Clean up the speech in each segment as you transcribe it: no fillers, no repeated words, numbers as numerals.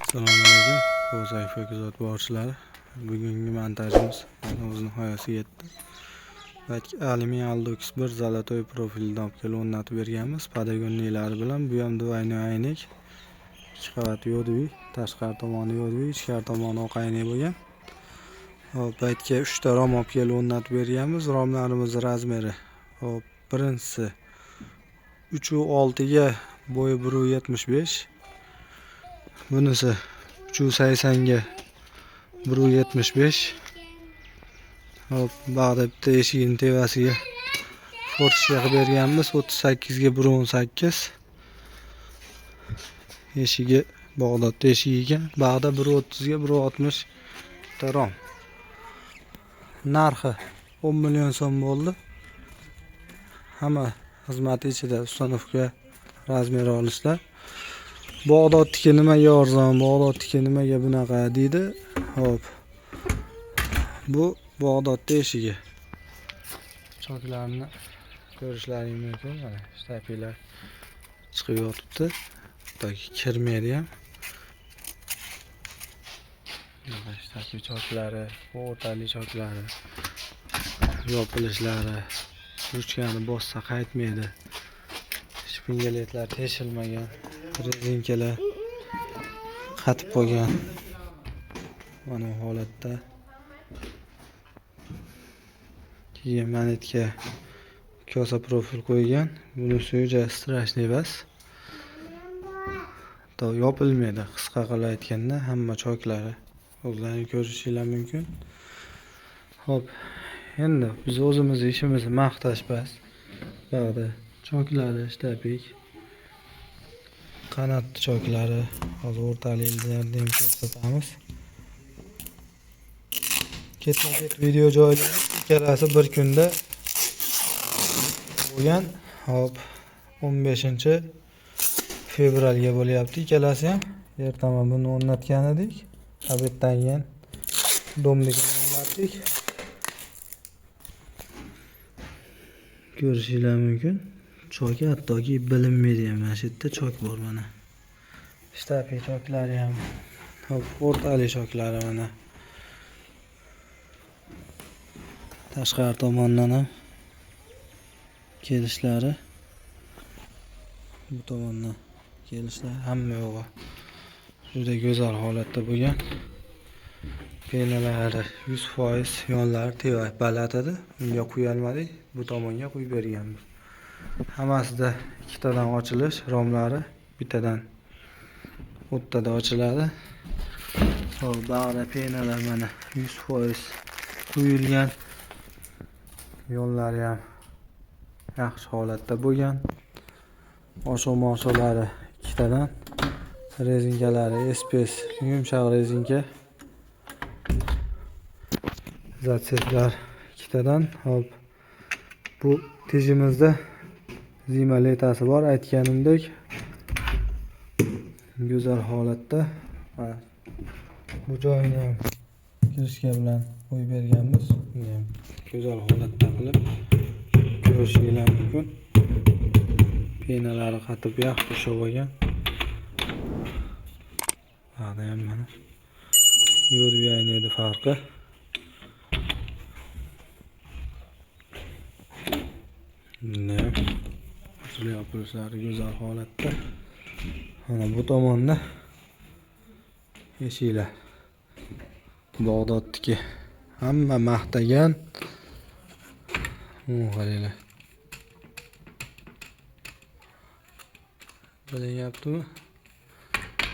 Assalomu alaykum. Bo'zak Fakizot borchilari. Bugungi montajimiz o'z nihoyasiga yetdi. Alyumin Aldox 1 zolotoy profilida olib kelib o'rnatib berganmiz. Podagonlilari bilan bu ham dvoyniy aynik. 2 qavat yodviy, tashqari tomoni yodviy, ichkari tomoni oq aynik bo'lgan. Hop, paytga 3 ta rom olib kelib o'rnatib berganmiz. Romlarimiz razmeri hop, birinchisi 3.6 ga bo'yi 1.75. Bunisi 380 ga 1.75. Hop, bag'da bitta eshigini tevasiga fortishga qilib berganmiz. 38 ga 1.18. Eshigi Bag'dodda eshigi ekan. Bag'da 1.30 ga 1.60 ta rom. Narxi 10 million so'm bo'ldi. Hamma xizmati ichida ustanovka razmer olishlar. Bag'dodniki nimaga arzon, Bag'dodniki nimaga bunaqa deydi. Hop. Bu Bag'dodda eshigi. Choklarni ko'rishlaringiz mumkin. Mana shtapilar chiqib yotibdi. Toki kirmaydi ham. Mana shtapi choklari, o'rtali choklari, yopilishlari, ruchkani bossa qaytmaydi. Shpingaletlar teshilmagan. Rezinkalar qatib qolgan. Mana holatda. Keyin manetka kosa profil qo'ygan. Bunisi juda strashniy emas. To yopilmaydi. Qisqa qilib aytganda hamma choklari o'zlaringiz ko'rishingiz mumkin. Hop. Endi biz o'zimiz ishimizni maqtash bas. Bag'da choklari shtapik. Qanot choklari hozir o'rtaliklarni ham ko'rsatamiz. Ketma-ket video joylaymiz. Ikkalasi bir kunda bo'lgan. Hop, 15-fevralga bo'lyapti ikkalasi ham. Ertaman buni o'rnatgan edik. Obeddan keyin domniga o'rnatdik. Ko'rishingiz mumkin. Choki hattoki bilinmaydi ham. Mana shu yerda chok bor mana. Shtapi choklari ham. Hop, o'rtali choklari mana. Tashqari tomondan ham kelishlari. Bu tomondan kelishlari hamma yo'g'i juda go'zal holatda bo'lgan. Penalari 100% yonlari teva baland edi. Unga quyolmadik. Bu tomonga quyib berganmiz. Hammasida ikkitadan ochilish, romlari bittadan o'rtada ochiladi. Hop, bag'da penalar mana 100% quyilgan. Yo'llari ham yaxshi holatda bo'lgan. Osho-mosholari ikkitadan. Rezinkalari SPS yumshoq rezinka. Zatsetlar ikkitadan. Hop. Bu tejimizda zima letasi bor, aytganimdek. Go'zal holatda. Bu joyini ham kirishga bilan qo'yib berganmiz. Buni ham go'zal holatda qilib ko'rishingiz mumkin. Penalari qatib yaxshi ushlab olgan. Bag'da ham mana yodviy ayniydi farqi. Ne? Usul yopilishlari go'zal holatda. Mana bu tomonda eshiklar. Bag'dodniki hamma maqtagan. Qaranglar. Bilyaptimi?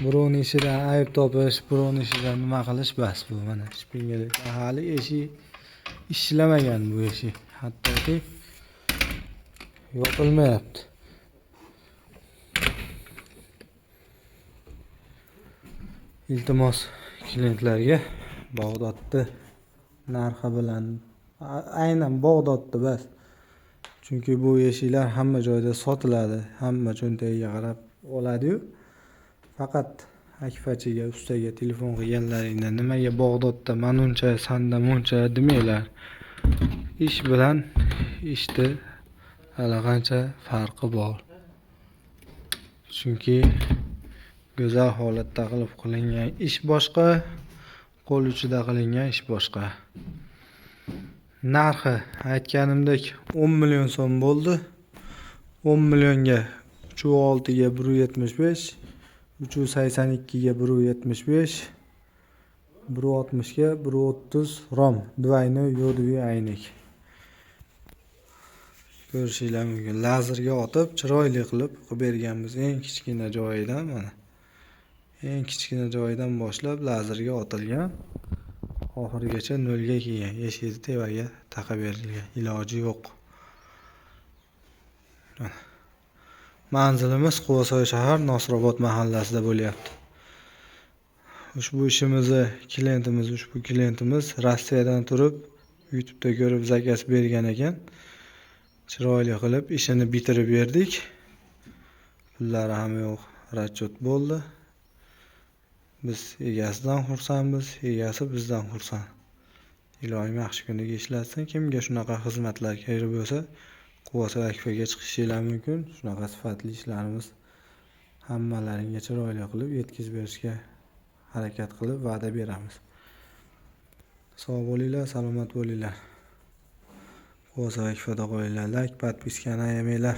Birovning ishidan ayb topish, birovning ishidan nima qilish bas bu mana shpingalet. Hali eshik ishlamagan bu eshik. Hattoki yopilmayapti. Iltimos klientlarga Bag'dodda narxi bilan aynan Bag'dodda bas. Chunki bu eshiklar hamma joyda sotiladi, hamma cho'ntagiga qarab oladi-yu. Faqat akfachiga, ustaga telefon qilganlaringda nimaga Bag'dodda manuncha, sanda muncha demanglar. Ish bilan ishni allaqancha farqi bor. Chunki Go'zal holatda qilib qilingan ish boshqa, qo'l uchida qilingan ish boshqa. Narxi aytganimdek 10 million so'm bo'ldi. 10 millionga 3.6 ga 1.75, 3.82 ga 1.75, 1.60 ga 1.30 rom, двойной yodviy aynik. Ko'rishinglar mumkin. Lazerga otib, chiroyli qilib berganmiz. Eng kichkina joyidan mana. Eng kichkina joyidan boshlab lazerga otilgan. Oxirigacha nolga kelgan. Eshikni tevaga taqib berilgan. Iloji yo'q. Manzilimiz Quvasoy shahar Nosrobod mahallasida bo'lyapti. Ushbu klientimiz Rossiyadan turib, YouTube'da ko'rib zakaz bergan ekan. Chiroyli qilib ishini bitirib berdik. Pullari ham yo'q, расчет bo'ldi. Biz egasidan xursandmiz, egasi bizdan xursand. Ilohim yaxshi kuniga ishlatsin. Kimga shunaqa xizmatlar kerak bo'lsa, Quvasoy akfaga chiqishingiz mumkin. Shunaqa sifatli ishlarimiz hammalaringga chiroyli qilib yetkazib berishga harakat qilib va'da beramiz. Sog' bo'linglar, salomat bo'linglar. Quvasoy akfada qo'yinglar, like, podpiskani ayamanglar.